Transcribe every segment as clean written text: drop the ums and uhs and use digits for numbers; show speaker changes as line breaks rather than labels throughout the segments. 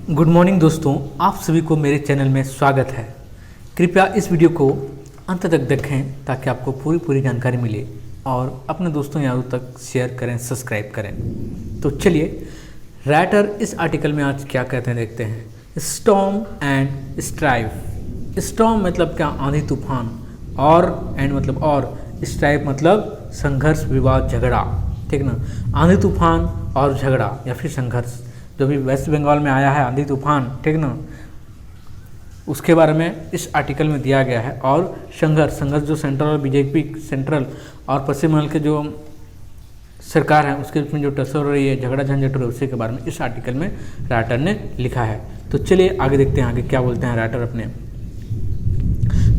Good morning दोस्तों, आप सभी को मेरे चैनल में स्वागत है। कृपया इस वीडियो को अंत तक देखें ताकि आपको पूरी जानकारी मिले और अपने दोस्तों यारों तक शेयर करें, सब्सक्राइब करें। तो चलिए राइटर इस आर्टिकल में आज क्या कहते हैं देखते हैं। Storm and strife. स्टॉर्म मतलब क्या, आंधी तूफान, और एंड मतलब और, स्ट्राइफ मतलब संघर्ष, विवाद, झगड़ा, ठीक ना। आंधी तूफान और झगड़ा या फिर संघर्ष जो भी वेस्ट बंगाल में आया है, आंधी तूफान, ठीक ना, उसके बारे में इस आर्टिकल में दिया गया है। और संघर्ष जो सेंट्रल और बीजेपी सेंट्रल और पश्चिम बंगाल के जो सरकार है उसके बीच में जो टक्कर हो रही है, झगड़ा झंझट हो रही है, उसी के बारे में इस आर्टिकल में राइटर ने लिखा है। तो चलिए आगे देखते हैं, आगे क्या बोलते हैं राइटर अपने।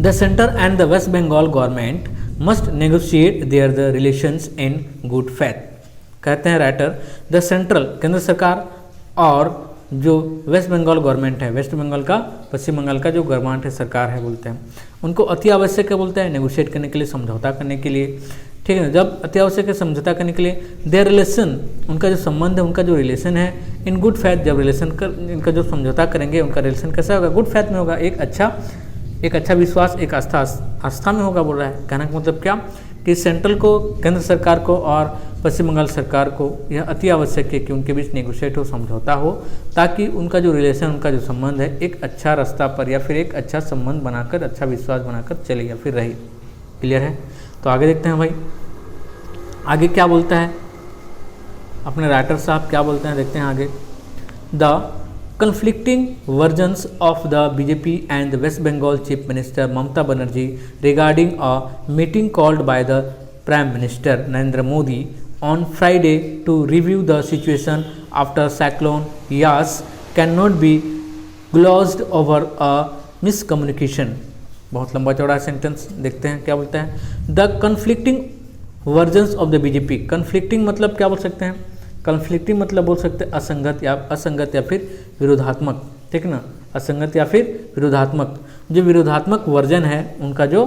The centre and the waste Bengal government must negotiate there the relations in good faith. कहते हैं राइटर, द सेंट्रल केंद्र सरकार और जो वेस्ट बंगाल गवर्नमेंट है, वेस्ट बंगाल का पश्चिम बंगाल का जो गवर्नमेंट है, सरकार है, बोलते हैं उनको अति आवश्यक है, बोलते हैं नेगोशिएट करने के लिए, समझौता करने के लिए, ठीक है। जब अति आवश्यक है समझौता करने के लिए, देयर रिलेशन उनका जो संबंध है, उनका जो रिलेशन है, इन गुड फैथ जब रिलेशन कर इनका जो समझौता करेंगे उनका रिलेशन कैसा होगा, गुड फैथ में होगा, एक अच्छा विश्वास, एक आस्था में होगा, बोल रहा है। कहने का मतलब क्या कि सेंट्रल को, केंद्र सरकार को और पश्चिम बंगाल सरकार को यह अति आवश्यक है कि उनके बीच नेगोशिएट हो, समझौता हो, ताकि उनका जो रिलेशन, उनका जो संबंध है, एक अच्छा रास्ता पर या फिर एक अच्छा संबंध बनाकर, अच्छा विश्वास बनाकर चले या फिर रहे। क्लियर है। तो आगे देखते हैं भाई, आगे क्या बोलता है अपने राइटर साहब, क्या बोलते हैं देखते हैं आगे। The conflicting versions of the BJP and the West Bengal Chief Minister Mamata Banerjee regarding a meeting called by the Prime Minister Narendra Modi on Friday to review the situation after cyclone Yas cannot be glossed over a miscommunication। बहुत लंबा चौड़ा sentence, देखते हैं क्या बोलता है। The conflicting versions of the BJP, conflicting मतलब क्या बोल सकते हैं, कन्फ्लिक्टिंग मतलब बोल सकते हैं असंगत या फिर विरोधात्मक, ठीक ना, असंगत या फिर विरोधात्मक। जो विरोधात्मक वर्जन है उनका जो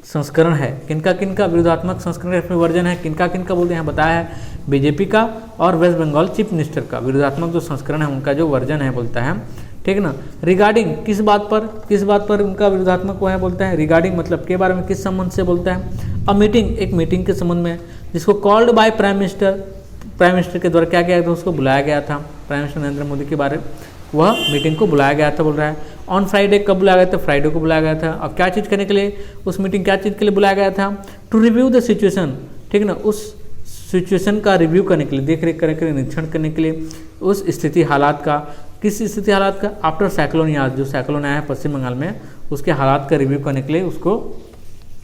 संस्करण है, किनका विरोधात्मक संस्करण या फिर वर्जन है, किनका बोलते हैं, बताया है बीजेपी का और वेस्ट बंगाल चीफ मिनिस्टर का विरोधात्मक जो संस्करण है उनका जो वर्जन है, बोलता है, ठीक ना। रिगार्डिंग किस बात पर उनका विरोधात्मक वो है, बोलता है। रिगार्डिंग मतलब के बारे में, किस संबंध से, बोलता है। अ मीटिंग, एक मीटिंग के संबंध में, जिसको कॉल्ड बाय प्राइम मिनिस्टर के द्वारा क्या किया था, उसको बुलाया गया था, प्राइम मिनिस्टर नरेंद्र मोदी के बारे वह मीटिंग को बुलाया गया था, बोल रहा है। ऑन फ्राइडे, कब बुलाया गया था, फ्राइडे को बुलाया गया था। अब क्या चीज़ करने के लिए उस मीटिंग, क्या चीज़ के लिए बुलाया गया था, टू रिव्यू द सिचुएशन, ठीक ना, उस सिचुएशन का रिव्यू करने के लिए, देख रेख करने के लिए, निरीक्षण करने के लिए, उस स्थिति हालात का, किस स्थिति हालात का, आफ्टर साइक्लोन यास, जो साइक्लोन आया है पश्चिम बंगाल में, उसके हालात का रिव्यू करने के लिए, उसको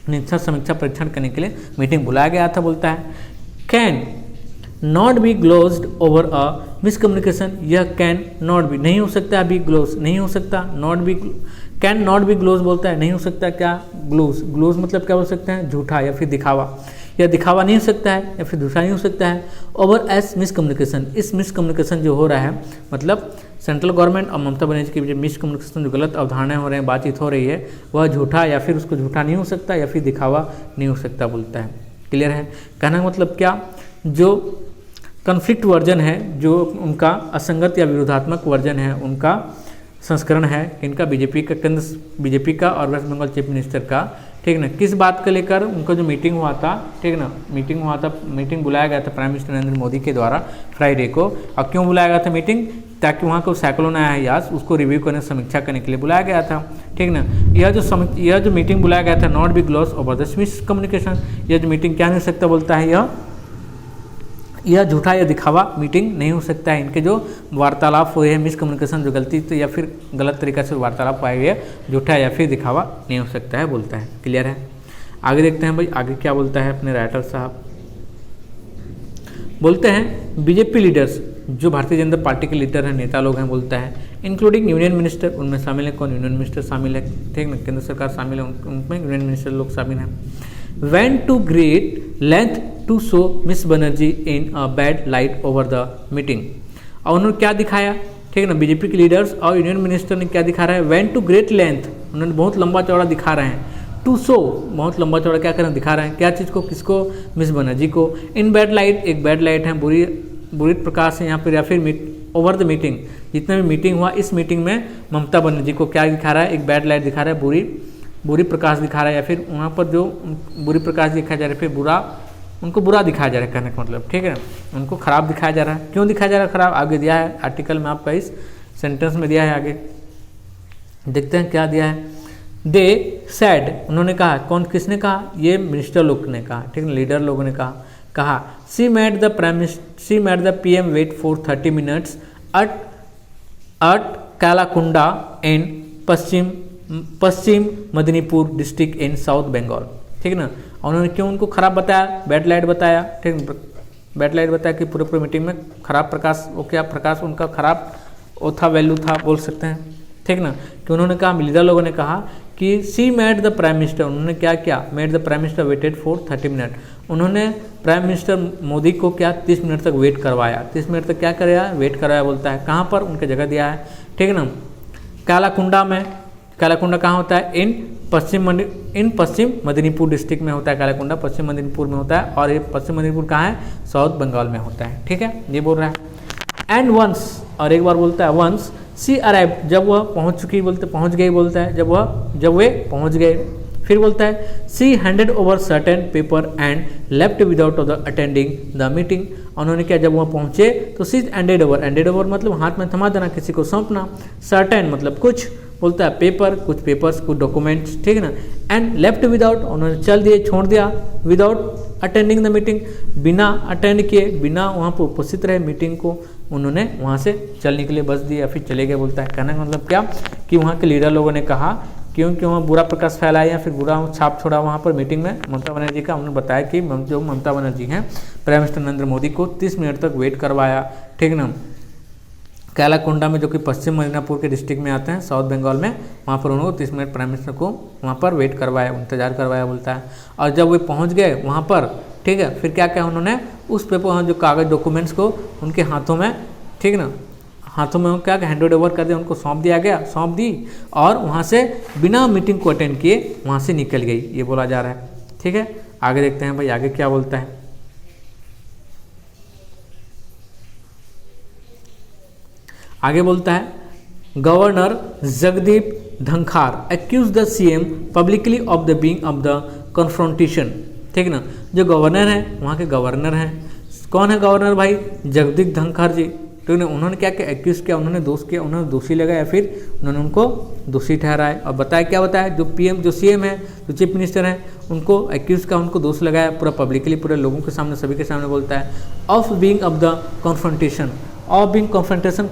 निरीक्षण, समीक्षा, परीक्षण करने के लिए मीटिंग बुलाया गया था, बोलता है। Can not be glossed over a miscommunication, यह कैन नॉट बी, नहीं हो सकता, अभी ग्लोज नहीं हो सकता, not be, can not be gloss बोलता है, नहीं हो सकता, क्या ग्लोज मतलब क्या बोल सकते हैं, झूठा या फिर दिखावा, या दिखावा नहीं हो सकता है या फिर झूठा नहीं हो सकता है। ओवर एस मिसकम्युनिकेशन, इस मिसकम्युनिकेशन जो हो रहा है, मतलब सेंट्रल गवर्नमेंट और ममता बनर्जी के बीच मिसकम्युनिकेशन, जो गलत अवधारणाएं हो रहे हैं, बातचीत हो रही है, वह झूठा या फिर उसको झूठा नहीं हो सकता या फिर दिखावा नहीं हो सकता, बोलता है। क्लियर है। कहना मतलब क्या, जो कन्फ्लिक्ट वर्जन है, जो उनका असंगत या विरोधात्मक वर्जन है, उनका संस्करण है, इनका बीजेपी का और वेस्ट बंगाल चीफ मिनिस्टर का, ठीक ना, किस बात को लेकर उनका जो मीटिंग हुआ था, ठीक ना, मीटिंग बुलाया गया था प्राइम मिनिस्टर नरेंद्र मोदी के द्वारा फ्राइडे को। और क्यों बुलाया गया था मीटिंग, ताकि वहाँ को साइक्लोन आया है यास, उसको रिव्यू करने, समीक्षा करने के लिए बुलाया गया था, ठीक ना। यह जो मीटिंग बुलाया गया था, not be gloss over the miscommunication, यह जो मीटिंग क्या नहीं हो सकता, बोलता है, यह झूठा या दिखावा मीटिंग नहीं हो सकता है। इनके जो वार्तालाप हुए हैं, मिसकम्युनिकेशन, जो गलती तो या फिर गलत तरीका से वार्तालाप पाए हुए, झूठा या फिर दिखावा नहीं हो सकता है, बोलता है। क्लियर है। आगे देखते हैं भाई, आगे क्या बोलता है अपने राइटर साहब। बोलते हैं बीजेपी लीडर्स, जो भारतीय जनता पार्टी के लीडर हैं, नेता लोग हैं, बोलता है, इंक्लूडिंग यूनियन मिनिस्टर, उनमें शामिल है कौन, यूनियन मिनिस्टर शामिल है, ठीक ना, केंद्र सरकार शामिल है, उनमें यूनियन मिनिस्टर लोग शामिल हैं। went to great length to show Miss Banerjee in a bad light over the meeting। और उन्होंने क्या दिखाया, ठीक है ना, बीजेपी के लीडर्स और यूनियन मिनिस्टर ने क्या दिखा रहा है, वेंट टू ग्रेट लेंथ, उन्होंने बहुत लंबा चौड़ा दिखा रहे हैं, टू शो बहुत लंबा चौड़ा क्या करें, दिखा रहे हैं, क्या चीज़ को, किसको, मिस बनर्जी को, इन बैड लाइट, एक बैड लाइट है, बुरी प्रकाश है यहाँ पर, या फिर ओवर द मीटिंग, जितना भी मीटिंग हुआ इस मीटिंग में ममता बनर्जी को क्या दिखा रहा है, एक बैड लाइट दिखा रहा है, बुरी प्रकाश दिखा रहा है, या फिर वहाँ पर जो बुरी प्रकाश दिखाया जा रहा है, फिर उनको बुरा दिखाया जा रहा है, कहने का मतलब, ठीक है, उनको खराब दिखाया जा रहा है। क्यों दिखाया जा रहा है खराब, आगे दिया है आर्टिकल में, आपका इस सेंटेंस में दिया है, आगे देखते हैं क्या दिया है। दे सैड, उन्होंने कहा, किसने कहा, ये मिनिस्टर लोग ने कहा, ठीक है, लीडर लोगों ने कहा she made the PM wait for 30 minutes at Kalaikunda in Paschim Medinipur district in south Bengal, ठीक है ना। उन्होंने क्यों उनको खराब बताया, बैड लाइट बताया, ठीक, बैड लाइट बताया कि पूरे मीटिंग में खराब प्रकाश, वो क्या प्रकाश उनका खराब वो था, वैल्यू था बोल सकते हैं, ठीक ना। कि उन्होंने कहा, लीडर लोगों ने कहा कि सी मेड द प्राइम मिनिस्टर, उन्होंने क्या किया, made the prime minister waited for 30 minute, उन्होंने प्राइम मिनिस्टर मोदी को क्या 30 मिनट तक वेट करवाया, 30 मिनट तक क्या कराया, वेट कराया बोलता है। कहाँ पर, उनके जगह दिया है, ठीक है ना, कालाकुंडा में। कालाकुंडा कहाँ होता है, इन पश्चिम मदिनीपुर डिस्ट्रिक्ट में होता है कालाकुंडा, पश्चिम मदिनीपुर में होता है, और ये पश्चिम मदिनीपुर कहाँ है, साउथ बंगाल में होता है, ठीक है, ये बोल रहा है। एंड वंस, और एक बार बोलता है वंस सी अराइव, जब वह पहुँच गई बोलता है, जब वे पहुँच गए। फिर बोलता है she handed over certain paper and left without the attending the meeting, उन्होंने क्या, जब वहाँ पहुँचे तो सी हैंडेड ओवर मतलब हाथ में थमा देना, किसी को सौंपना, सर्टेन मतलब कुछ, बोलता है पेपर, कुछ पेपर्स, कुछ डॉक्यूमेंट्स, ठीक है ना, एंड लेफ्ट विदाउट, उन्होंने चल दिए, छोड़ दिया, विदाउट अटेंडिंग द मीटिंग, बिना अटेंड किए, बिना वहाँ पर उपस्थित रहे मीटिंग को, उन्होंने वहाँ से चलने के लिए बस दिए या फिर चले गए बोलता है। कहने का मतलब क्या, कि वहाँ के लीडर लोगों ने कहा क्योंकि वहाँ बुरा प्रकाश फैलाया या फिर बुरा छाप छोड़ा वहाँ पर मीटिंग में ममता बनर्जी का, उन्होंने बताया कि जो ममता बनर्जी हैं प्राइम मिनिस्टर नरेंद्र मोदी को 30 मिनट तक वेट करवाया, ठीक ना, कालाकुंडा में, जो कि पश्चिम मदिनापुर के डिस्ट्रिक्ट में आते हैं साउथ बंगाल में, वहाँ पर उन्होंने 30 मिनट प्राइम मिनिस्टर को वहाँ पर वेट करवाया, इंतजार करवाया बोलता है। और जब वे पहुँच गए वहाँ पर, ठीक है, फिर क्या क्या उन्होंने उस पेपर, जो कागज डॉक्यूमेंट्स को उनके हाथों में, ठीक ना, हाथों में क्या हैंड ओवर कर दिया, उनको सौंप दी, और वहाँ से बिना मीटिंग को अटेंड किए वहाँ से निकल गई, ये बोला जा रहा है, ठीक है। आगे देखते हैं भाई आगे क्या बोलता है। आगे बोलता है governor Jagdeep Dhankhar accuse the CM publicly of the being of the confrontation, ठीक ना। जो गवर्नर हैं, वहाँ के गवर्नर हैं, कौन है गवर्नर भाई, जगदीप धनखार जी, तो उन्होंने क्या किया, एक्यूज किया, उन्होंने दोष किया, उन्होंने दोषी लगाया, फिर उन्होंने उनको दोषी ठहराया और बताया, क्या बताया, जो PM जो CM है, जो चीफ मिनिस्टर हैं, उनको एक्यूज का, उनको दोष लगाया, पूरा पब्लिकली, पूरे लोगों के सामने, सभी के सामने बोलता है, of being of the confrontation, of being confrontation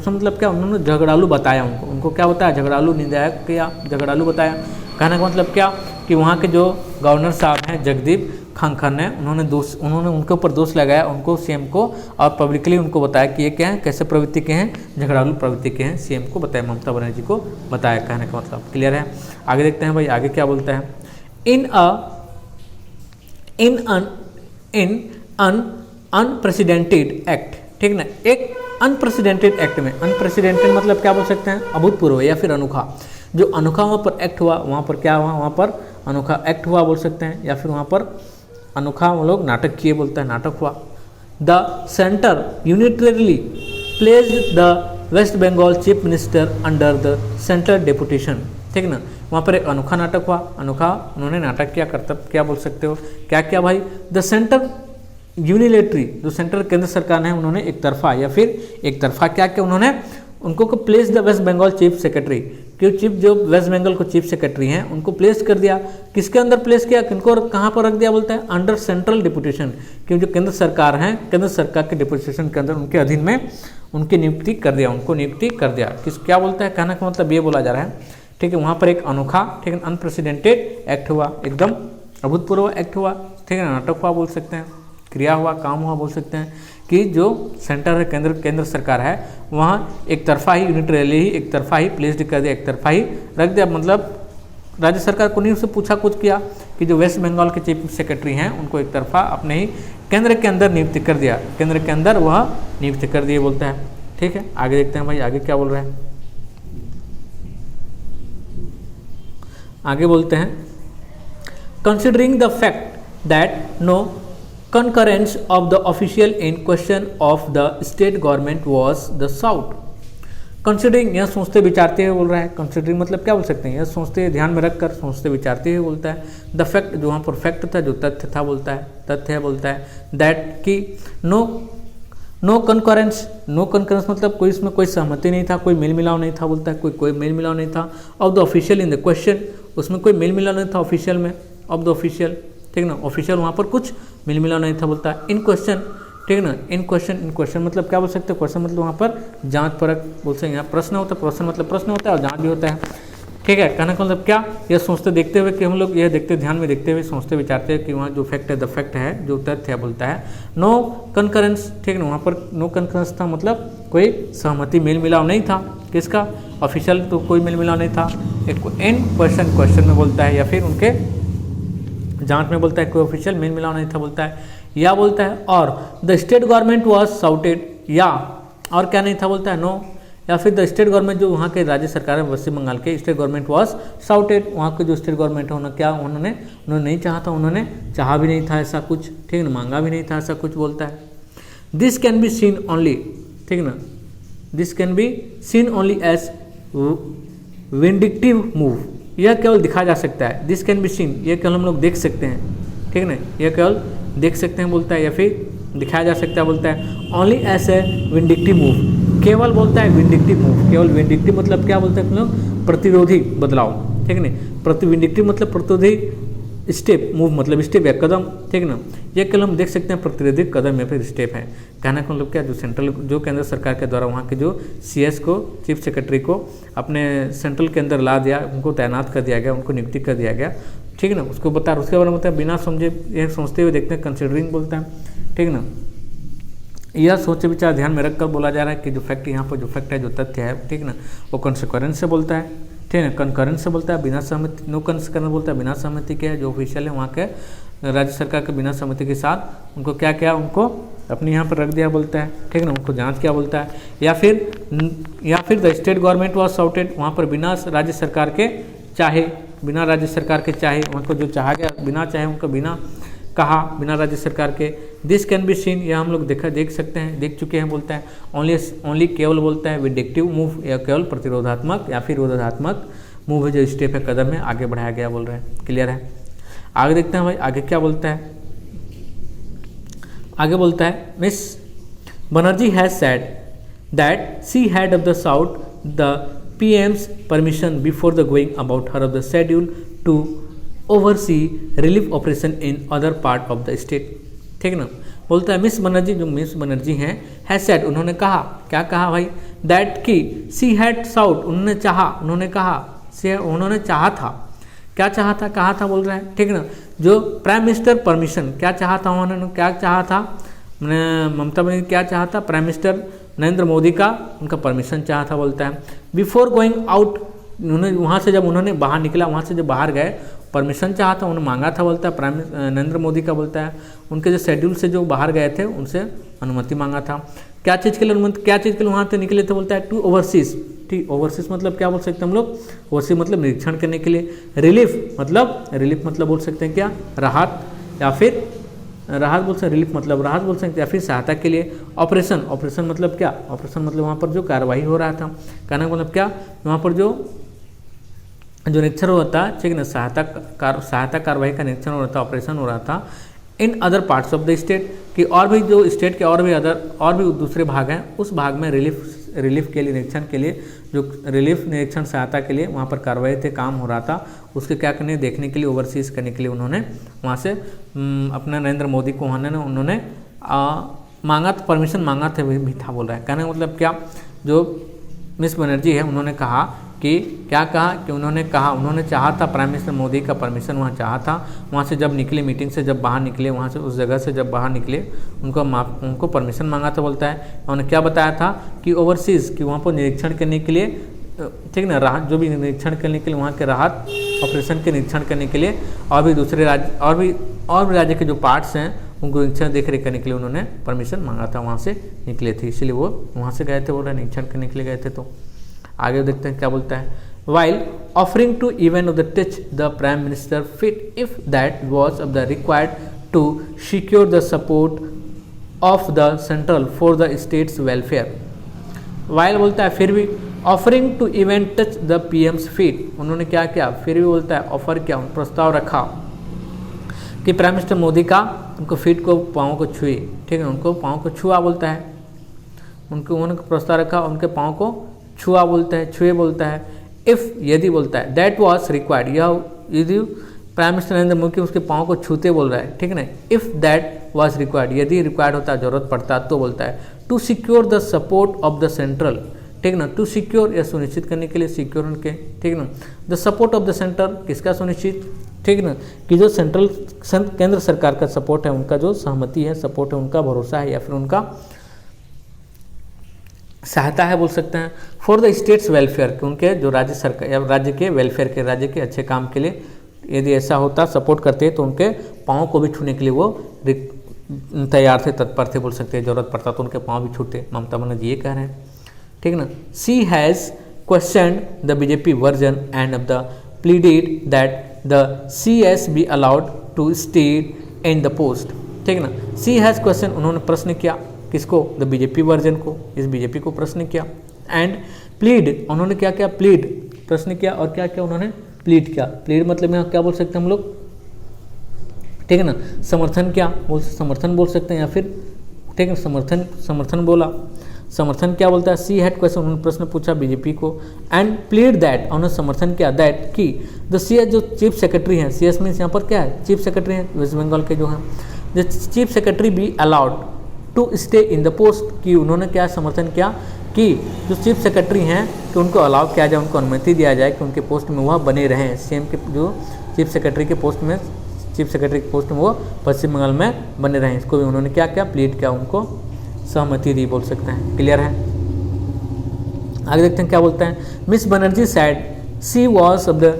मतलब क्या, उन्होंने झगड़ालू बताया, उनको क्या बताया, झगड़ालू, निंदायक किया, झगड़ालू बताया। कहने का मतलब क्या, कि वहाँ के जो गवर्नर साहब हैं जगदीप धनखार ने, उन्होंने उनके ऊपर दोष लगाया, उनको CM को, और पब्लिकली उनको बताया कि ये क्या है, कैसे प्रवृत्ति के हैं, झगड़ालू प्रवृत्ति के हैं, CM को बताया, ममता बनर्जी को बताया। कहने का मतलब क्लियर है। आगे देखते हैं भाई आगे क्या बोलता है। इन अनप्रेसिडेंटेड एक्ट, ठीक ना, एक अनप्रेसिडेंटेड एक्ट में, अनप्रेसिडेंटेड मतलब क्या बोल सकते हैं, अभूतपूर्व या फिर अनोखा, जो अनोखा वहाँ पर एक्ट हुआ, वहाँ पर क्या हुआ, वहाँ पर अनोखा एक्ट हुआ बोल सकते हैं, या फिर वहाँ पर अनोखा हम लोग नाटक किए बोलते हैं, नाटक हुआ। The centre unilaterally placed the waste Bengal chief minister under the central deputation, ठीक ना, वहाँ पर एक अनोखा नाटक हुआ, अनोखा उन्होंने नाटक किया, कर्तव्य क्या बोल सकते हो, क्या क्या भाई, द सेंटर यूनिलेटरी, जो सेंट्रल केंद्र सरकार है, उन्होंने एक तरफा या फिर एक तरफा क्या क्या, उन्होंने उनको को place the waste Bengal chief secretary, क्यों चीफ जो वेस्ट बंगाल को चीफ सेक्रेटरी हैं उनको प्लेस कर दिया, किसके अंदर प्लेस किया, किनको कहाँ पर रख दिया बोलता है, अंडर सेंट्रल डिपुटेशन, क्यों जो केंद्र सरकार हैं, केंद्र सरकार के डिपुटेशन के अंदर, उनके अधीन में उनकी नियुक्ति कर दिया, उनको नियुक्ति कर दिया। किस क्या बोलता है, कहने का मतलब ये बोला जा रहा है, ठीक है, वहाँ पर एक अनोखा, ठीक है, अनप्रेसिडेंटेड एक्ट हुआ, एकदम अभूतपूर्व एक्ट हुआ, ठीक है, नाटक हुआ बोल सकते हैं, क्रिया हुआ, काम हुआ बोल सकते हैं, कि जो सेंटर है, केंद्र सरकार है, वहाँ एक तरफा ही, यूनिटरली ही, एक तरफा ही प्लेस्ड कर दिया, एक तरफा ही रख दिया, मतलब राज्य सरकार को नहीं उससे पूछा कुछ किया, कि जो वेस्ट बंगाल के चीफ सेक्रेटरी हैं उनको एक तरफा अपने ही केंद्र के अंदर नियुक्त कर दिया, केंद्र के अंदर वह नियुक्त कर दिए बोलता है, ठीक है। आगे देखते हैं भाई आगे क्या बोल रहे हैं। आगे बोलते हैं considering the fact that no concurrence of the official in question of the state government was the south। Considering, यह सोचते विचारते हुए बोल रहा है। कंसिडरिंग मतलब क्या बोल सकते हैं, यह सोचते ध्यान में रखकर सोचते विचारते हुए बोलता है। द फैक्ट, जो वहाँ पर फैक्ट था, जो तथ्य था बोलता है, तथ्य है बोलता है। दैट कि नो कंकरेंस, नो कंकरेंस मतलब कोई इसमें कोई सहमति नहीं था, कोई मेल मिलाव नहीं था बोलता है, कोई मेल मिलाव नहीं था। Of the official in the question, उसमें कोई मेल मिलाव नहीं था ऑफिशियल में, ऑफ द ऑफिशियल, ठीक ना, ऑफिशियल वहाँ पर कुछ मेल मिलाव नहीं था बोलता है। इन क्वेश्चन, ठीक ना, इन क्वेश्चन मतलब क्या बोल सकते हैं, क्वेश्चन मतलब वहाँ पर जांच परख बोल सकते हैं। यहाँ प्रश्न होता है, प्रश्न मतलब प्रश्न होता है और जांच भी होता है, ठीक है। कहने का मतलब क्या, यह सोचते देखते हुए कि हम लोग यह देखते ध्यान में देखते हुए सोचते विचारते हैं कि वहाँ जो फैक्ट है, द फैक्ट है, जो तथ्य है बोलता है। नो कंकरेंस, ठीक ना, वहाँ पर नो कंकरेंस था मतलब कोई सहमति मेल मिलाव नहीं था, किसका, ऑफिशियल, तो कोई मेल मिलाव नहीं था। एक इन क्वेश्चन में बोलता है, या फिर उनके जांच में बोलता है, कोई ऑफिशियल मेल मिलाव नहीं था बोलता है, या बोलता है और the state government was shouted, या और क्या नहीं था बोलता है, नो, या फिर द स्टेट गवर्नमेंट, जो वहाँ के राज्य सरकार है पश्चिम बंगाल के, स्टेट गवर्नमेंट वाज साउटेड, वहाँ के जो स्टेट गवर्नमेंट है उन्होंने क्या, उन्होंने नहीं चाहा था, उन्होंने चाहा भी नहीं था ऐसा कुछ, ठीक ना, मांगा भी नहीं था ऐसा कुछ बोलता है। This can be seen only, ठीक ना, this can be seen only as vindictive move, यह केवल दिखा जा सकता है। दिस कैन बी सीन, यह केवल हम लोग देख सकते हैं, ठीक ना, यह केवल देख सकते हैं बोलता है, या फिर दिखाया जा सकता है बोलता है। Only as a vindictive move, केवल बोलता है विंडिक्टिव मूव, केवल विंडिक्टिव मतलब क्या बोलते हैं हम लोग, प्रतिरोधी बदलाव, ठीक नहीं, विंडिक्टिव मतलब प्रतिरोधी स्टेप, मूव मतलब स्टेप या कदम, ठीक ना, यह केवल हम देख सकते हैं प्रतिरोधी कदम या फिर स्टेप है। कहने का मतलब क्या, जो सेंट्रल, जो केंद्र सरकार के द्वारा वहाँ के जो CS को, चीफ सेक्रेटरी को अपने सेंट्रल के अंदर ला दिया, उनको तैनात कर दिया गया, उनको नियुक्ति कर दिया गया, ठीक ना, उसको बता, उसके बारे में बताया बिना समझे, यह सोचते हुए देखते हैं, कंसिडरिंग बोलता है, ठीक ना। यह सोचे विचार ध्यान में रखकर बोला जा रहा है कि जो फैक्ट, यहाँ पर जो फैक्ट है, जो तथ्य है, ठीक ना, वो कंसिक्वेंस से बोलता है, ठीक है, कंकरेंस से बोलता है, बिना सहमति, नो कंसिक्वेंस बोलता है बिना सहमति के, जो ऑफिशियल है वहाँ के राज्य सरकार के बिना सहमति के साथ उनको क्या किया, उनको अपने यहाँ पर रख दिया बोलता है, ठीक ना, उनको जांच किया बोलता है। या फिर the state government was shouted, वहाँ पर बिना राज्य सरकार के चाहे, बिना राज्य सरकार के चाहे, उनको जो चाहा गया बिना चाहे, उनको बिना कहा, बिना राज्य सरकार के। दिस कैन बी सीन, यह हम लोग देख सकते हैं, देख चुके हैं बोलता है। ओनली केवल बोलता है विंडिक्टिव मूव, या केवल प्रतिरोधात्मक या फिर विरोधात्मक मूव है, जो स्टेप है, कदम है, आगे बढ़ाया गया बोल रहे हैं। क्लियर है, आगे देखते हैं भाई, आगे क्या बोलता है। आगे बोलता है miss Banerjee has said that she had of the south the PM's permission before the going about her of the schedule to oversee relief operation in other part of the state, ठीक ना। बोलता है मिस बनर्जी, जो miss Banerjee हैं, has said, उन्होंने कहा, क्या कहा भाई, दैट की सी हैड साउट, उन्होंने चाहा, उन्होंने कहा, से उन्होंने चाहा था, क्या चाहा था, कहा था बोल रहा है, ठीक ना। जो प्राइम मिनिस्टर परमिशन, क्या चाहा था उन्होंने, क्या चाहा था, ममता बनर्जी क्या चाहा था, प्राइम मिनिस्टर नरेंद्र मोदी का उनका परमिशन चाहा था बोलता है। बिफोर गोइंग आउट, उन्होंने वहाँ से जब उन्होंने बाहर निकला, वहाँ से जब बाहर गए, परमिशन चाहा था, उन्होंने मांगा था बोलता है, प्राइम नरेंद्र मोदी का बोलता है, उनके जो शेड्यूल से जो बाहर गए थे उनसे अनुमति मांगा था। क्या चीज़ के लिए अनुमति, क्या चीज़ के लिए वहाँ से निकले थे बोलता है, टू ओवरसीज, ठीक, ओवरसीज मतलब क्या बोल सकते हैं हम लोग, ओवरसीज मतलब निरीक्षण करने के लिए। रिलीफ मतलब बोल सकते हैं क्या, राहत, या फिर राहत बोल सकते हैं, रिलीफ मतलब राहत बोल सकते हैं, या फिर सहायता के लिए। ऑपरेशन मतलब क्या, ऑपरेशन मतलब वहाँ पर जो कार्रवाई हो रहा था, कहने का मतलब क्या, वहाँ पर जो निरीक्षण हो रहा था, ठीक ना, सहायता कार्रवाई का निरीक्षण हो रहा था, ऑपरेशन हो रहा था। In other parts of the state, कि और भी जो स्टेट के और भी दूसरे भाग हैं, उस भाग में रिलीफ के लिए, निरीक्षण के लिए, जो रिलीफ निरीक्षण सहायता के लिए वहाँ पर कार्रवाई थे, काम हो रहा था, उसके क्या करने, देखने के लिए, ओवरसीज करने के लिए उन्होंने वहाँ से अपना नरेंद्र मोदी को उन्होंने मांगा, परमिशन मांगा था भी था बोल रहा है। कहने का मतलब क्या, जो मिस बनर्जी है उन्होंने कहा कि क्या कहा, कि उन्होंने चाहा था, प्राइम मिनिस्टर मोदी का परमिशन वहाँ चाहा था, वहाँ से जब निकले, मीटिंग से जब बाहर निकले, वहाँ से उस जगह से जब बाहर निकले, उनको परमिशन मांगा था बोलता है। उन्होंने क्या बताया था कि ओवरसीज़, कि वहाँ पर निरीक्षण करने के लिए, ठीक ना, राहत, जो भी निरीक्षण करने के लिए, वहाँ के राहत ऑपरेशन के निरीक्षण करने के लिए, और भी दूसरे राज्य, और भी राज्य के जो पार्ट्स हैं उनको निरीक्षण देख रेख करने के लिए उन्होंने परमिशन मांगा था, वहाँ से निकले थे, इसलिए वो वहाँ से गए थे, बोल रहे निरीक्षण करने के लिए गए थे। तो आगे देखते हैं क्या बोलता है। While offering to even of the touch the prime minister feet if that was of the required to secure the support of the central for the state's welfare. While बोलता है फिर भी offering to even touch the PM's feet, उन्होंने क्या किया, फिर भी बोलता है ऑफर किया, प्रस्ताव रखा कि प्राइम मिनिस्टर मोदी का उनको फीट को, पाँव को छुए, ठीक है, उनको पाँव को छुआ बोलता है, उनको उन्होंने प्रस्ताव रखा, उनके पाँव को छुआ बोलता है, छुए बोलता है। इफ़ यदि बोलता है दैट वाज रिक्वायर्ड, यह यदि प्राइम मिनिस्टर नरेंद्र मोदी उसके पाँव को छूते बोल रहा है, ठीक है ना। इफ़ दैट वाज रिक्वायर्ड, यदि रिक्वायर्ड होता है, जरूरत पड़ता तो बोलता है to secure the support of the central, ठीक ना, टू सिक्योर या सुनिश्चित करने के लिए, सिक्योर उनके, ठीक ना, the support of the central, किसका सुनिश्चित, ठीक ना, कि जो सेंट्रल केंद्र सरकार का सपोर्ट है, उनका जो सहमति है, सपोर्ट है, उनका भरोसा है या फिर उनका सहायता है बोल सकते हैं। फॉर द स्टेट्स वेलफेयर, कि उनके जो राज्य सरकार या राज्य के वेलफेयर के, राज्य के अच्छे काम के लिए यदि ऐसा होता, सपोर्ट करते तो उनके पाँव को भी छूने के लिए वो तैयार थे, तत्पर थे बोल सकते हैं, जरूरत पड़ता तो उनके पाँव भी छूते। ममता बनर्जी ये कह रहे हैं, ठीक ना। She has question the BJP version and of the pleaded that the CS be allowed to stay in the post, ठीक ना। सी हैज़ क्वेश्चन, उन्होंने प्रश्न किया किसको, द बीजेपी वर्जन को, इस बीजेपी को प्रश्न किया। एंड प्लीड, उन्होंने क्या किया, प्लीड प्रश्न किया, और क्या किया उन्होंने, प्लीड किया। प्लीड मतलब यहाँ क्या बोल सकते हैं हम लोग, ठीक है ना, समर्थन, क्या बोल, समर्थन बोल सकते हैं या फिर, ठीक है, समर्थन बोला। समर्थन क्या बोलता है, सी हैड क्वेश्चन, उन्होंने प्रश्न पूछा बीजेपी को, एंड प्लीड दैट, उन्होंने समर्थन किया दैट कि द CS जो चीफ सेक्रेटरी हैं, CS मीन्स यहाँ पर क्या है, चीफ सेक्रेटरी हैं वेस्ट बंगाल के जो हैं, the chief secretary be allowed to stay in the post, कि उन्होंने क्या समर्थन किया कि जो चीफ सेक्रेटरी हैं कि उनको अलाउ किया जाए, उनको अनुमति दिया जाए कि उनके पोस्ट में वह बने रहें, CM के जो चीफ सेक्रेटरी के पोस्ट में, चीफ सेक्रेटरी के पोस्ट में वो पश्चिम बंगाल में बने रहें। इसको भी उन्होंने क्या किया, प्लीड किया, उनको सहमति दी बोल सकते हैं। क्लियर है, आगे देखते हैं क्या बोलते हैं। Miss Banerjee said she was of the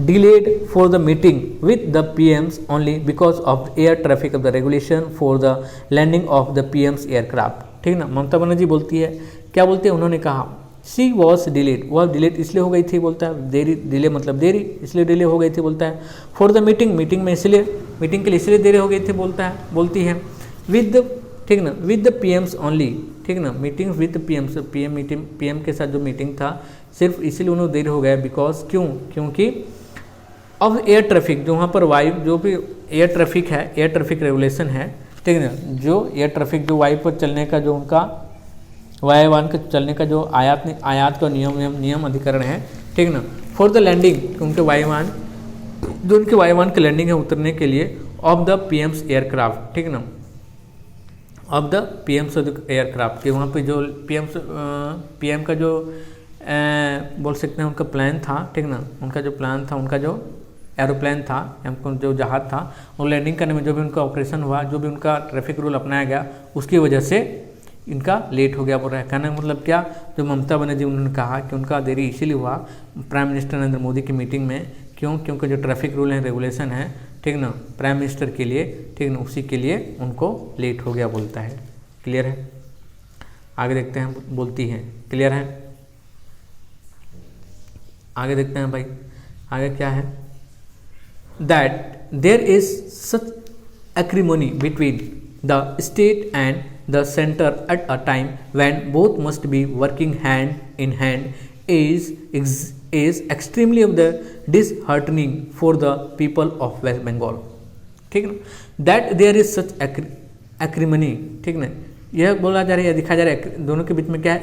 delayed for the meeting with the PMs only because of air traffic of the regulation for the landing of the PM's aircraft, ठीक ना। ममता बनर्जी बोलती है, क्या बोलते हैं, उन्होंने कहा सी वॉज डिलेड, वह डिलेड इसलिए हो गई थी बोलता है, देरी, डिले मतलब देरी, इसलिए डिले हो गई थी बोलता है। फॉर द मीटिंग, मीटिंग में इसलिए, मीटिंग के लिए इसलिए देरी हो गई थी बोलता है, बोलती है। विद द, ठीक ना, विद द PMs ओनली, ठीक ना, meeting with PMs, PM meeting, PM के साथ जो मीटिंग था सिर्फ इसीलिए उन्होंने देरी हो गया, बिकॉज क्यों, क्योंकि अब एयर ट्रैफिक, जो वहाँ पर वायु, जो भी एयर ट्रैफिक है, एयर ट्रैफिक रेगुलेशन है, ठीक है, जो एयर ट्रैफिक जो वायु पर चलने का, जो उनका वायुयान के चलने का जो आयात का नियम अधिकरण है, ठीक ना। फॉर द लैंडिंग, उनके वायुयान, जो उनके वायुयान के लैंडिंग है, उतरने के लिए, ऑफ द PM's एयरक्राफ्ट, ठीक ना, ऑफ द PM's एयरक्राफ्ट, के वहाँ पे जो PM का जो बोल सकते हैं उनका प्लान था, ठीक ना, उनका जो प्लान था, उनका जो एरोप्लेन था, जो जहाज़ था, वो लैंडिंग करने में जो भी उनका ऑपरेशन हुआ, जो भी उनका ट्रैफिक रूल अपनाया गया, उसकी वजह से इनका लेट हो गया बोल रहा है। कहने का मतलब क्या, जो ममता बनर्जी उन्होंने कहा कि उनका देरी इसीलिए हुआ प्राइम मिनिस्टर नरेंद्र मोदी की मीटिंग में, क्यों, क्योंकि जो ट्रैफिक रूल है, रेगुलेशन है, ठीक ना, प्राइम मिनिस्टर के लिए, ठीक ना, उसी के लिए उनको लेट हो गया बोलता है। क्लियर है, आगे देखते हैं, बोलती हैं, क्लियर है, आगे देखते हैं भाई, आगे क्या है, that there is such acrimony between the state and the center at a time when both must be working hand in hand is extremely of the disheartening for the people of West Bengal, ठीक है ना। That there is सच एक्रीमनी, ठीक ना, यह बोला जा रहा है, दिखाया जा रहा है दोनों के बीच में क्या है,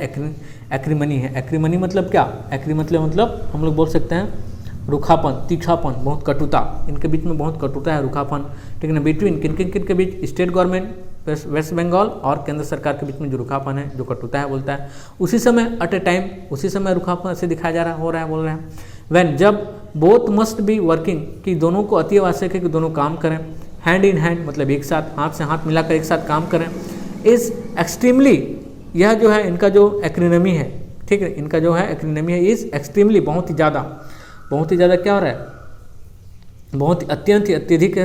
एक्रीमनी है। एक्रीमनी मतलब क्या, एक्री मतलब हम लोग बोल सकते हैं रूखापन, तीखापन, बहुत कटुता, इनके बीच में बहुत कटुता है, रूखापन, ठीक है ना। बिटवीन किन किन किन के बीच, स्टेट गवर्नमेंट वेस्ट बंगाल और केंद्र सरकार के बीच में जो रूखापन है, जो कटुता है बोलता है। उसी समय एट ए टाइम, उसी समय रूखापन से दिखाया जा रहा हो रहा है, बोल रहे हैं। व्हेन, जब बोथ मस्ट बी वर्किंग, कि दोनों को अति आवश्यक है कि दोनों काम करें, हैंड इन हैंड मतलब एक साथ, हाथ से हाथ मिलाकर एक साथ काम करें। इज एक्सट्रीमली, यह जो है इनका जो एक्रोनिमी है, ठीक है, इनका जो है एक्रोनिमी है, इज एक्सट्रीमली, बहुत ही ज़्यादा क्या हो रहा है, बहुत ही अत्यंत ही अत्यधिक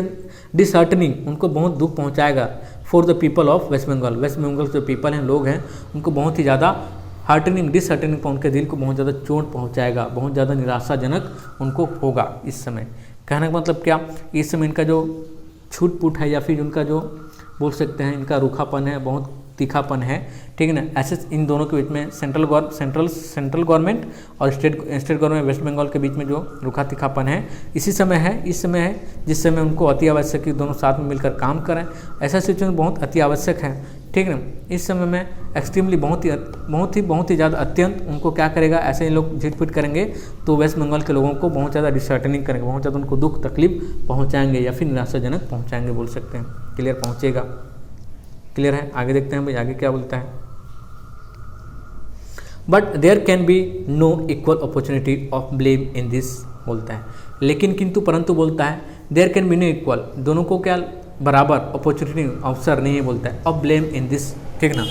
डिसहार्टनिंग, उनको बहुत दुख पहुंचाएगा for the people of West Bengal. West Bengal जो पीपल हैं, लोग हैं, उनको बहुत ही ज़्यादा हार्टनिंग, डिसहार्टनिंग, उनके दिल को बहुत ज़्यादा चोट पहुंचाएगा, बहुत ज़्यादा निराशाजनक उनको होगा इस समय। कहने का मतलब क्या, इस समय इनका जो छूट पूट है या फिर उनका जो बोल सकते हैं इनका रूखापन है, बहुत तीखापन है, ठीक है ना। ऐसे इन दोनों के बीच में सेंट्रल गवर्नमेंट और स्टेट गवर्नमेंट वेस्ट बंगाल के बीच में जो रूखा तीखापन है इस समय है जिस समय उनको अति आवश्यक है दोनों साथ में मिलकर काम करें। ऐसा सिचुएशन बहुत अति आवश्यक है, ठीक है ना। इस समय में एक्सट्रीमली बहुत ही ज़्यादा अत्यंत उनको क्या करेगा, ऐसे ही लोग झिटपिट करेंगे तो वेस्ट बंगाल के लोगों को बहुत ज़्यादा डिसहार्टनिंग करेंगे, बहुत ज़्यादा उनको दुख तकलीफ पहुँचाएंगे या फिर निराशाजनक पहुँचाएंगे बोल सकते हैं। क्लियर, पहुँचेगा, क्लियर है। आगे देखते हैं भाई आगे क्या बोलता है। But there can be no equal opportunity of blame in this बोलता है, लेकिन किंतु परंतु बोलता है there can be no equal, दोनों को क्या बराबर अपॉर्चुनिटी अवसर नहीं है बोलता है ऑफ ब्लेम इन दिस, ठीक ना।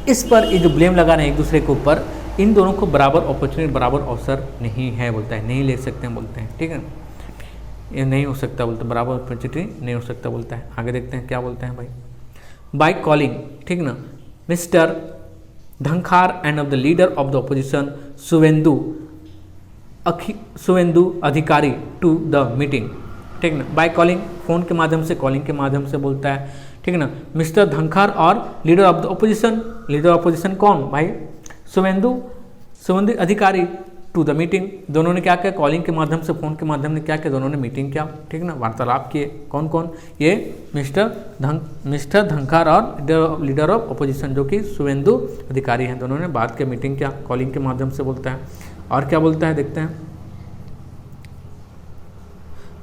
इस पर ये जो ब्लेम लगा रहे हैं एक दूसरे के ऊपर, इन दोनों को बराबर अपॉर्चुनिटी बराबर अवसर नहीं है बोलता है, नहीं ले सकते हैं बोलते हैं, ठीक है। ये नहीं हो सकता बोलते, बराबर अपॉर्चुनिटी नहीं हो सकता बोलता है। आगे देखते हैं क्या बोलते हैं भाई। बाय कॉलिंग, ठीक ना, mister Dhankhar and of the leader of the opposition Suvendu Adhikari to the meeting, ठीक ना। बाय कॉलिंग, फोन के माध्यम से, कॉलिंग के माध्यम से बोलता है, ठीक ना। मिस्टर धंखार और leader of the opposition, leader of opposition कौन भाई, Suvendu Adhikari to the meeting, दोनों ने क्या किया, कॉलिंग के माध्यम से, फोन के माध्यम से क्या किया, दोनों ने मीटिंग किया, ठीक ना, वार्तालाप किए। कौन कौन, ये मिस्टर धंखार और लीडर ऑफ ऑपोजिशन जो कि शुवेंदु अधिकारी हैं, दोनों ने बात की, मीटिंग किया, कॉलिंग के माध्यम से बोलता है। और क्या बोलता है देखते हैं।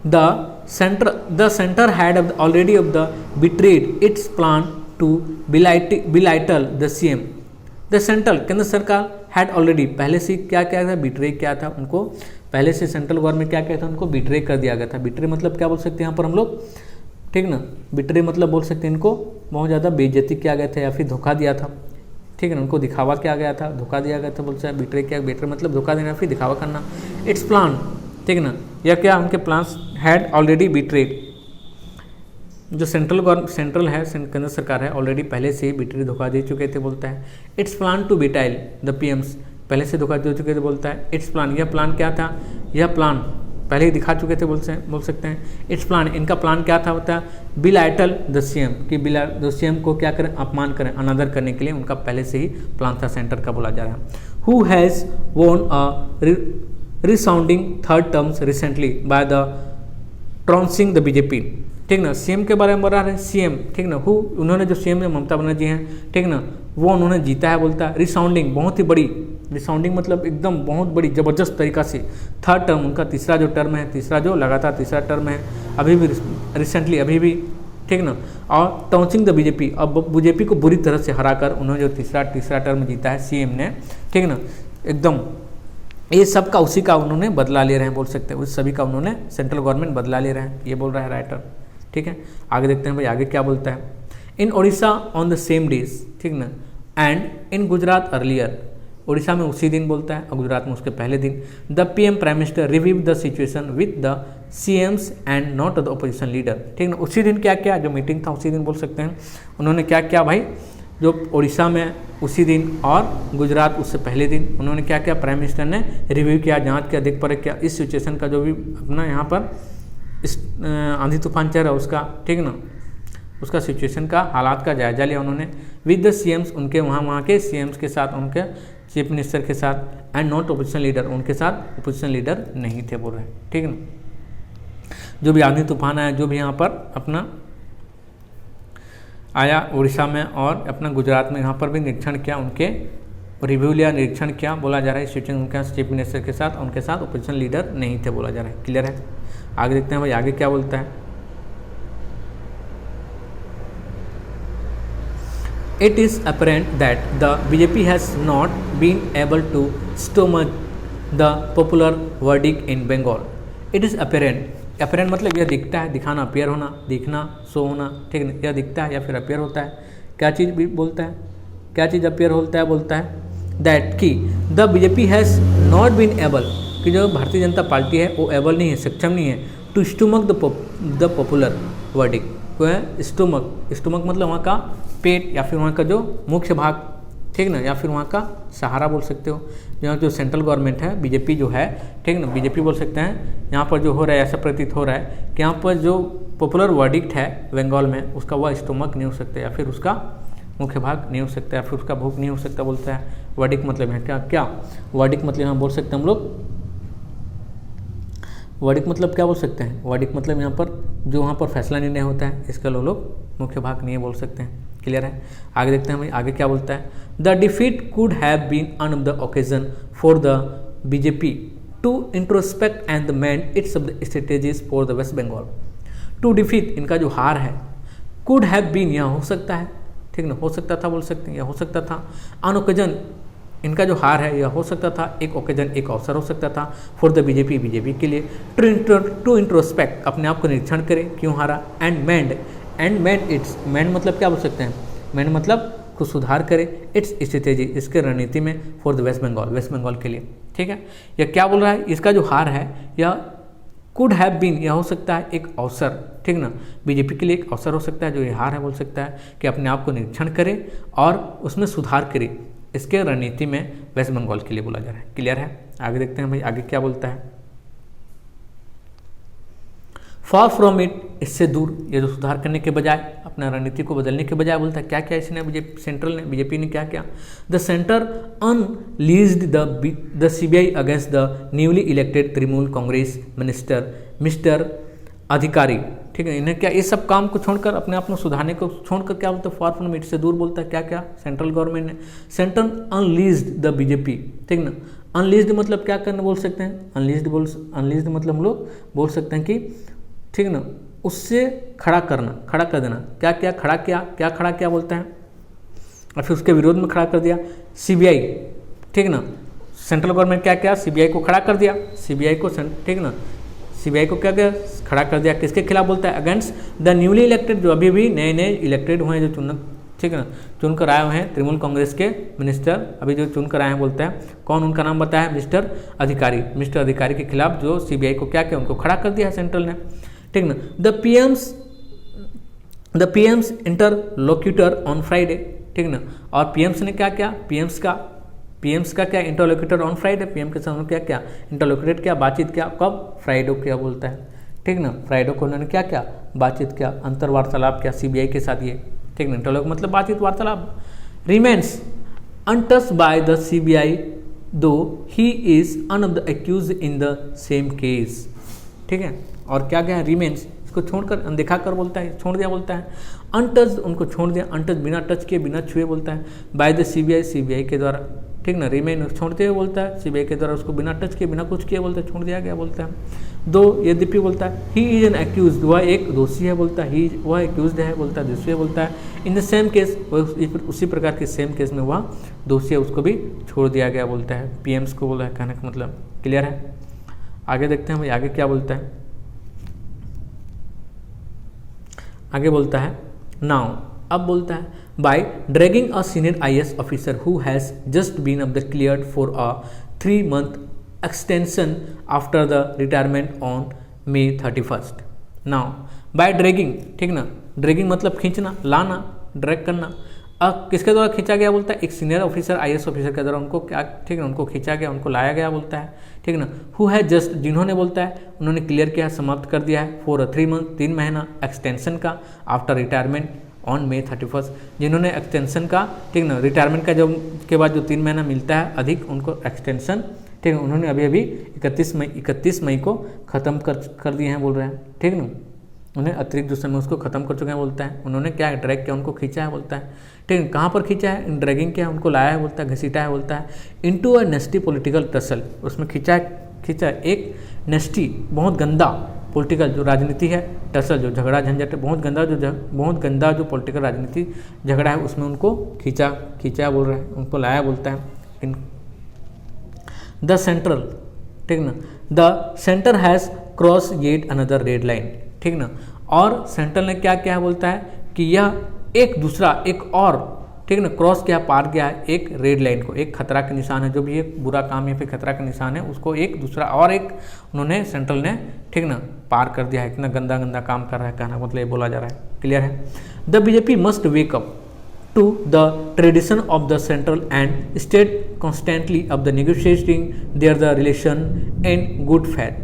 The center had already betrayed its plan to belittle the CM. The central केंद्र सरकार had already पहले से क्या किया था, बिट्रे किया था उनको, पहले से सेंट्रल गवर्नमेंट क्या किया था, उनको बिट्रे कर दिया गया था। बिट्रे मतलब क्या बोल सकते हैं यहाँ पर हम लोग, ठीक ना। बिट्रे मतलब बोल सकते हैं इनको बहुत ज़्यादा बेइज्जती किया गया था या फिर धोखा दिया था, ठीक है ना, उनको दिखावा किया गया था, धोखा दिया गया था, बोलते हैं बिट्रे किया, बिट्रे मतलब धोखा देना फिर दिखावा करना। इट्स प्लान, ठीक है ना, या क्या उनके प्लान्स हैड ऑलरेडी बिट्रेड, जो सेंट्रल है केंद्र सरकार है ऑलरेडी पहले से ही बिट्रे धोखा दे चुके थे बोलता है। It's plan to belittle the PM's, पहले से धोखा दे चुके थे बोलता है। इट्स प्लान, यह प्लान क्या था, यह प्लान पहले ही दिखा चुके थे बोल सकते हैं। इट्स प्लान, इनका प्लान क्या था होता है, बिलाइटल द सीएम, कि द सीएम को क्या करें, अपमान करें, अनादर करने के लिए उनका पहले से ही प्लान था सेंटर का बोला जा रहा है। हु हैज़ वोन अ resounding third terms recently by the trouncing the BJP, ठीक ना। सीएम के बारे में बोल रहा है, सीएम, ठीक ना, हु उन्होंने जो सीएम ममता बनर्जी हैं, ठीक ना, वो उन्होंने जीता है बोलता है। रिसाउंडिंग बहुत ही बड़ी, रिसाउंडिंग मतलब एकदम बहुत बड़ी ज़बरदस्त तरीका से, थर्ड टर्म उनका तीसरा जो टर्म है, तीसरा जो लगातार तीसरा टर्म है, अभी भी रिसेंटली अभी भी, ठीक ना। और टाउंसिंग द बीजेपी, अब बीजेपी को बुरी तरह से हराकर उन्होंने जो तीसरा टर्म जीता है सीएम ने, ठीक ना, एकदम ये सब का उसी का उन्होंने बदला ले रहे हैं बोल सकते हैं, उस सभी का उन्होंने सेंट्रल गवर्नमेंट बदला ले रहे हैं, ये बोल रहा है राइटर, ठीक है। आगे देखते हैं भाई आगे क्या बोलता है। In Odisha on the same days, ठीक ना, and in Gujarat earlier, Orissa में उसी दिन बोलता है और गुजरात में उसके पहले दिन। The PM prime minister review the situation with the CM's and not the opposition leader, ठीक ना। उसी दिन क्या क्या जो मीटिंग था उसी दिन बोल सकते हैं, उन्होंने क्या किया भाई, जो उड़ीसा में उसी दिन और गुजरात उससे पहले दिन उन्होंने क्या किया, प्राइम मिनिस्टर ने रिव्यू किया, जांच किया, देख परख किया इस सिचुएशन का, जो भी अपना यहाँ पर इस आंधी तूफान चल रहा है उसका, ठीक ना, उसका सिचुएशन का हालात का जायजा लिया उन्होंने। विद द सीएम्स, उनके वहाँ के सीएम्स के साथ, उनके चीफ मिनिस्टर के साथ, एंड नॉट ऑपोजिशन लीडर, उनके साथ ऑपोजिशन लीडर नहीं थे बोल रहे हैं, ठीक ना। जो भी आंधी तूफान आया, जो भी यहाँ पर अपना आया उड़ीसा में और अपना गुजरात में, यहाँ पर भी निरीक्षण किया, उनके रिव्यू लिया, निरीक्षण किया, बोला जा रहा है सिचुएशन उनके चीफ मिनिस्टर के साथ, उनके साथ ऑपोजिशन लीडर नहीं थे बोला जा रहा है। क्लियर है। आगे देखते हैं भाई आगे क्या बोलता है। It is apparent that the BJP has not been able to stomach the popular verdict in Bengal. It is apparent, apparent मतलब यह दिखता है, दिखाना, अपियर होना, दिखना, शो होना, ठीक है, यह दिखता है या फिर अपियर होता है। क्या चीज़ भी बोलता है, क्या चीज़ अपियर होता है, बोलता है दैट कि the BJP has not been able, कि जो भारतीय जनता पार्टी है वो एबल नहीं है, सक्षम नहीं है, to stomach the popular verdict. तो है स्टोमक, स्टोमक मतलब वहाँ का पेट या फिर वहाँ का जो मुख्य भाग, ठीक ना, या फिर वहाँ का सहारा बोल सकते हो। यहाँ जो सेंट्रल गवर्नमेंट है बीजेपी जो है, ठीक ना, बीजेपी बोल सकते हैं। यहाँ पर जो हो रहा है ऐसा प्रतीत हो रहा है कि यहाँ पर जो पॉपुलर वर्डिक्ट है बंगाल में उसका वह स्टोमक नहीं हो सकता, या फिर उसका मुख्य भाग नहीं हो सकता, या फिर उसका भूख नहीं हो सकता बोलता है। वर्डिक्ट मतलब है क्या वर्डिक्ट मतलब यहाँ बोल सकते हैं हम लोग, वर्डिक्ट मतलब क्या बोल सकते हैं, वर्डिक्ट मतलब यहाँ पर जो वहाँ पर फैसला निर्णय होता है, इसका लोग मुख्य भाग नहीं बोल सकते हैं। क्लियर है। आगे देखते हैं भाई आगे क्या बोलता है। The defeat could have been on the occasion for the BJP to introspect and mend its strategies for the waste Bengal. To defeat इनका जो हार है, कुड हैव बीन यहाँ हो सकता है, ठीक ना, हो सकता था बोल सकते हैं, या हो सकता था। ऑन ओकेजन इनका जो हार है यह हो सकता था, एक ओकेजन एक अवसर हो सकता था फॉर द बीजेपी के लिए। टू इंट्रोस्पेक्ट अपने आप को निरीक्षण करें क्यों हारा। एंड मेंड इट्स, मेंड मतलब क्या बोल सकते हैं, मेंड मतलब को सुधार करे इट्स स्ट्रेटेजी इसके रणनीति में फॉर द वेस्ट बंगाल के लिए। ठीक है, यह क्या बोल रहा है, इसका जो हार है यह कुड हैव बीन, यह हो सकता है एक अवसर, ठीक ना, बीजेपी के लिए एक अवसर हो सकता है। जो ये हार है बोल सकता है कि अपने आप को निरीक्षण करे और उसमें सुधार करे, इसके रणनीति में वेस्ट बंगाल के लिए बोला जा रहा है। क्लियर है। आगे देखते हैं भाई आगे क्या बोलता है। फार फ्रॉम इट, इससे दूर, ये जो सुधार करने के बजाय अपना रणनीति को बदलने के बजाय बोलता है क्या क्या इसने सेंट्रल ने बीजेपी ने क्या क्या। The centre unleashed the CBI against the newly elected Trinamool Congress minister mister Adhikari. ठीक है, इन्हें क्या ये सब काम को छोड़कर अपने आप में सुधारने को छोड़कर क्या बोलते हैं, फार फ्रॉम इट से दूर बोलता है क्या क्या सेंट्रल गवर्नमेंट ने। सेंटर अनलीज्ड द बीजेपी, ठीक ना, अनलीज्ड मतलब क्या करना बोल सकते हैं, अनलीज्ड मतलब हम लोग बोल सकते हैं कि, ठीक ना, उससे खड़ा करना, खड़ा कर देना। क्या क्या खड़ा किया, क्या खड़ा किया बोलता है, और फिर उसके विरोध में खड़ा कर दिया सीबीआई। ठीक ना, सेंट्रल गवर्नमेंट क्या किया, सीबीआई को खड़ा कर दिया, सीबीआई को, ठीक ना, सीबीआई को क्या किया, खड़ा कर दिया। किसके खिलाफ बोलता है, अगेंस्ट द न्यूली इलेक्टेड, जो अभी नए इलेक्टेड हुए हैं, जो चुन, ठीक ना, चुनकर आए हुए हैं तृणमूल कांग्रेस के मिनिस्टर, अभी जो चुनकर आए हैं बोलता है। कौन उनका नाम बताया, मिस्टर अधिकारी के खिलाफ जो सीबीआई को क्या किया, उनको खड़ा कर दिया है सेंट्रल ने। ठीक ना, the PM's interlocutor on Friday, ठीक ना, और पीएम्स ने क्या किया, पीएम्स का क्या इंटरलोक्यूटर ऑन फ्राइडे, पीएम के साथ क्या क्या इंटरलोक्यूटेड किया, बातचीत किया, कब, फ्राइडे किया बोलता है। ठीक ना, फ्राइडे को उन्होंने क्या क्या, बातचीत किया, अंतर्वार्तालाप किया सीबीआई के साथ ये। ठीक ना, इंटरलोक मतलब बातचीत वार्तालाप। Remains untouched by the CBI though he is one of the accused in the same case. ठीक है, और क्या क्या है, रिमेन्स इसको छोड़कर, अनदेखा कर बोलता है, छोड़ दिया बोलता है। अनटच्ड उनको छोड़ दिया, अनटच बिना टच किए बिना छुए बोलता है। बाय द सीबीआई के द्वारा, ठीक ना, रिमेन छोड़ते हुए बोलता है, सीबीआई के द्वारा उसको बिना टच किए बिना कुछ किए बोलता है, छोड़ दिया गया बोलता है। दो यद्यपि बोलता है ही इज एन एक्यूज, वह एक दोषी है बोलता है, वह एक्यूज है बोलता है, दोषी है बोलता है। इन द सेम केस, उसी प्रकार के सेम केस में वह दोषी है, उसको भी छोड़ दिया गया बोलता है। पीएम्स को बोला है, कहने का मतलब क्लियर है। आगे देखते हैं भाई आगे क्या बोलता है। आगे बोलता है नाउ, अब बोलता है by dragging a senior IAS officer who has just been cleared for a 3-month extension after the retirement on May 31st। Now by dragging, ठीक ना, ड्रैगिंग मतलब खींचना, लाना, ड्रैग करना। अब किसके द्वारा खींचा गया बोलता है, एक सीनियर ऑफिसर IAS ऑफिसर के द्वारा उनको क्या, ठीक है, उनको खींचा गया, उनको लाया गया बोलता है। ठीक ना, हु है जस्ट, जिन्होंने बोलता है उन्होंने क्लियर किया, समाप्त कर दिया है, फॉर 3 month 3 महीना एक्सटेंशन का, after retirement on May 31st, जिन्होंने एक्सटेंशन का, ठीक ना, रिटायरमेंट का जो के बाद जो 3 महीना मिलता है अधिक, उनको एक्सटेंशन, ठीक है, उन्होंने अभी 31 मई को ख़त्म कर दिए हैं बोल रहे हैं। ठीक ना, उन्हें अतिरिक्त जो समय उसको खत्म कर चुके हैं बोलता है। उन्होंने क्या ड्रैग किया, उनको खींचा है बोलता है। ठीक है, कहाँ पर खींचा है, ड्रैगिंग किया, उनको लाया है बोलता है, घसीटा है बोलता है। इनटू अ नेस्टी पॉलिटिकल टसल, उसमें खींचा है एक नेस्टी, बहुत गंदा पॉलिटिकल जो राजनीति है, टसल जो झगड़ा झंझट, बहुत गंदा जो पॉलिटिकल राजनीति झगड़ा है, उसमें उनको खींचा बोल रहे हैं, उनको लाया बोलता है। द सेंट्रल, ठीक ना, the centre has cross yet another red line, ठीक ना, और सेंट्रल ने क्या किया है बोलता है कि यह एक और, ठीक ना, क्रॉस किया, पार गया है एक रेड लाइन को, एक खतरा का निशान है, जो भी एक बुरा काम या फिर खतरा का निशान है, उसको एक दूसरा और एक उन्होंने सेंट्रल ने, ठीक ना, पार कर दिया है। इतना गंदा काम कर रहा है, कहना मतलब ये बोला जा रहा है। क्लियर है। The BJP must wake up, to the tradition of the central and state constantly of the negotiating their the relation in good faith.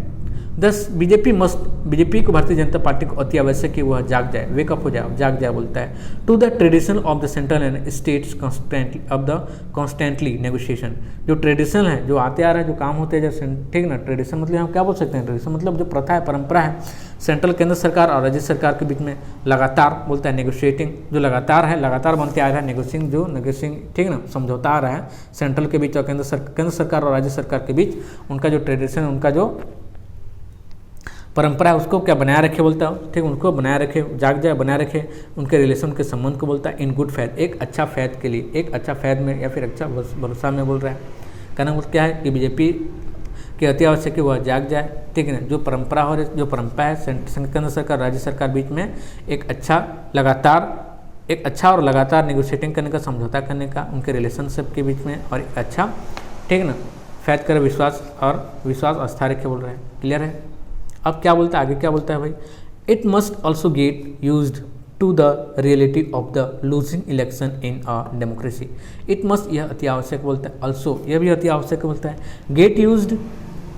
Thus BJP को भारतीय जनता पार्टी को अति आवश्यक कि वह जाग जाए, वेकअप हो जाए, जाग जाए बोलता है। To the tradition of the central and states constantly negotiation, जो ट्रेडिशन है, जो आते आ रहा है, जो काम होते हैं, जैसे ठीक ना, ट्रेडिशन मतलब हम क्या बोल सकते हैं, ट्रेडिशन मतलब जो प्रथा है, परंपरा है, सेंट्रल केंद्र सरकार और राज्य सरकार के बीच में लगातार बोलता है नेगोशिएटिंग, जो लगातार है, लगातार बनते आ रहा है, नेगोशिएटिंग ठीक ना, समझौता आ रहा है सेंट्रल के बीच और केंद्र सरकार और राज्य सरकार के बीच, उनका जो ट्रेडिशन, उनका जो परंपरा है उसको क्या बनाए रखे बोलता है, ठीक, उनको बनाए रखे, जाग जाए, बनाए रखे, उनके रिलेशन के संबंध को बोलता है इन गुड फैथ, एक अच्छा फैथ के लिए, एक अच्छा फैथ में या फिर अच्छा भरोसा में बोल रहा है। कहना मतलब क्या है कि बीजेपी के अति आवश्यक कि वह जाग जाए, ठीक है, जो परंपरा है केंद्र सरकार राज्य सरकार बीच में एक अच्छा और लगातार नेगोशिएटिंग करने का, समझौता करने का, उनके रिलेशनशिप के बीच में, और एक अच्छा ठीक ना फैथ कर विश्वास आस्था रखे बोल रहे हैं। क्लियर है। अब क्या बोलता है, आगे क्या बोलता है भाई, it must also get used to the reality of the losing election in a democracy. It must, यह अति आवश्यक बोलता है, ऑल्सो यह भी अति आवश्यक बोलता है, get used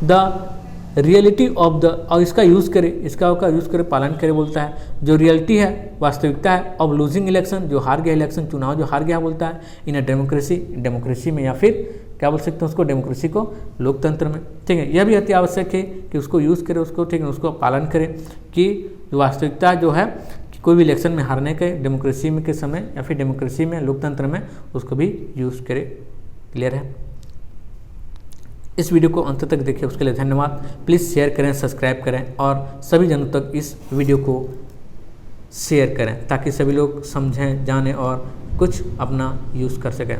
the reality of the, और इसका यूज़ करे, पालन करे बोलता है, जो रियलिटी है, वास्तविकता है, ऑफ लूजिंग इलेक्शन, जो हार गया इलेक्शन, चुनाव जो हार गया बोलता है, इन अ डेमोक्रेसी में, या फिर क्या बोल सकते हैं उसको, डेमोक्रेसी को, लोकतंत्र में, ठीक है। यह भी अति आवश्यक है कि उसको यूज़ करे, उसको ठीक है, उसको पालन करे कि जो वास्तविकता जो है कि कोई भी इलेक्शन में हारने के, डेमोक्रेसी में के समय या फिर डेमोक्रेसी में, लोकतंत्र में, उसको भी यूज़ करे। क्लियर है। इस वीडियो को अंत तक देखिए, उसके लिए धन्यवाद। प्लीज़ शेयर करें, सब्सक्राइब करें और सभी जनों तक इस वीडियो को शेयर करें ताकि सभी लोग समझें, जानें और कुछ अपना यूज़ कर सकें।